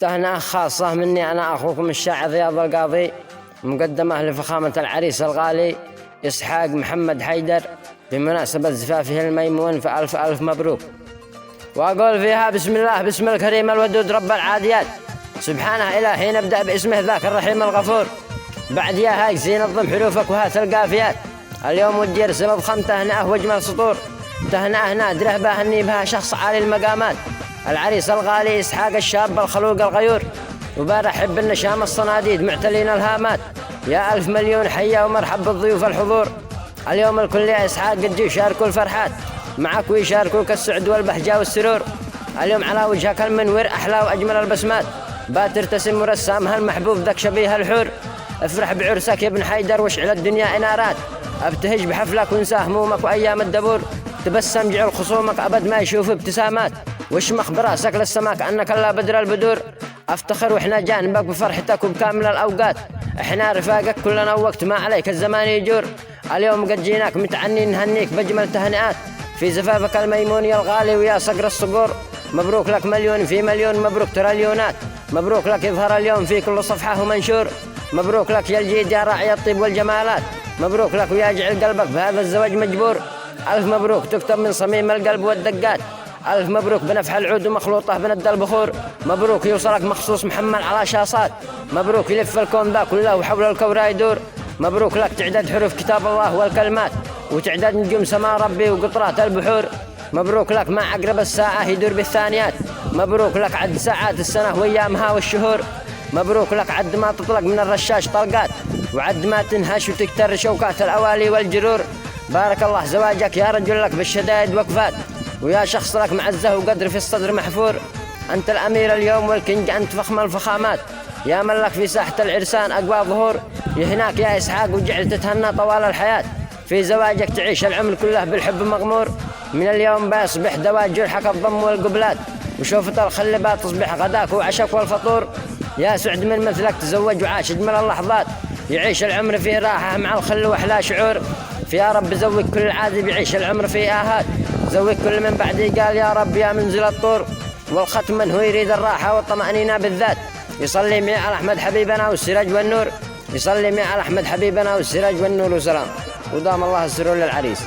تهنئة خاصة مني أنا أخوكم الشاعر رياض القاضي، مقدمة لفخامة العريس الغالي إسحاق محمد حيدر بمناسبة زفافه الميمون، فألف ألف مبروك. وأقول فيها بسم الله بسم الكريم الودود رب العاديات، سبحانه إلهي نبدأ باسمه ذاك الرحيم الغفور، بعد يا هاي زين الضم حروفك وهات القافيات. اليوم ودي أرسل أضخم تهنئة وأجمل سطور، تهنئة نادرة باهني بها شخص عالي المقامات، العريس الغالي إسحاق الشاب الخلوق الغيور، وبرحب بالنشام الصناديد معتلين الهامات. يا ألف مليون حيا ومرحب بالضيوف الحضور، اليوم الكل يا إسحاق قد يشاركوا الفرحات معك ويشاركوك السعد والبهجة والسرور. اليوم على وجهك المنور أحلى وأجمل البسمات، باتر تسم ورسامها المحبوب ذاك شبيه الحور. افرح بعرسك يا ابن حيدر واشعل الدنيا إنارات، ابتهج بحفلك وانسى همومك وأيام الدبور، تبسم جعل خصومك أبد ما يشوف ابتسامات، واشمخ براسك للسماء كأنك لا بدر البدور. افتخر واحنا جانبك بفرحتك وبكامل الأوقات، احنا رفاقك كلنا وقت ما عليك الزمان يجور. اليوم قد جيناك متعني نهنيك بأجمل تهنئات في زفافك الميمون يا الغالي ويا صقر الصقور. مبروك لك مليون في مليون، مبروك تريليونات، مبروك لك يظهر اليوم في كل صفحة ومنشور. مبروك لك يا الجيد يا راعي الطيب والجمالات، مبروك لك ويا جعل قلبك بهذا الزواج مجبور. ألف مبروك تكتب من صميم القلب والدقات، ألف مبروك بنفح العود ومخلوطه بند البخور. مبروك يوصلك مخصوص محمل على شاصات، مبروك يلف الكون ذا كله وحول الكورة يدور. مبروك لك تعداد حروف كتاب الله والكلمات، وتعداد نجوم سماء ربي وقطرات البحور. مبروك لك ما عقرب الساعة يدور بالثانيات، مبروك لك عد ساعات السنة وأيامها والشهور. مبروك لك عد ما تطلق من الرشاش طلقات، وعد ما تنهش وتكتر شوكات الأوالي والجرور. بارك الله زواجك يا رجل لك بالشدائد وقفات، ويا شخص لك معزه وقدر في الصدر محفور. أنت الأمير اليوم والكنج، أنت فخم الفخامات، يا من لك في ساحة العرسان أقوى ظهور. يهناك يا إسحاق وجعل تتهنى طوال الحياة، في زواجك تعيش العمر كله بالحب مغمور. من اليوم بيصبح دواء جرحك الضم والقبلات، وشوفة الخلبات تصبح غداك وعشاك والفطور. يا سعد من مثلك تزوج وعاش أجمل اللحظات، يعيش العمر في راحة مع الخل وأحلى شعور. فيا رب زوج كل عازب يعيش العمر في آهات، زوج كل من بعدي قال يا رب يا منزل الطور. والختم من هو يريد الراحة والطمأنينة بالذات، يصلي معي على أحمد حبيبنا والسراج والنور، يصلي معي على أحمد حبيبنا والسراج والنور وسلام، ودام الله السرور للعريس.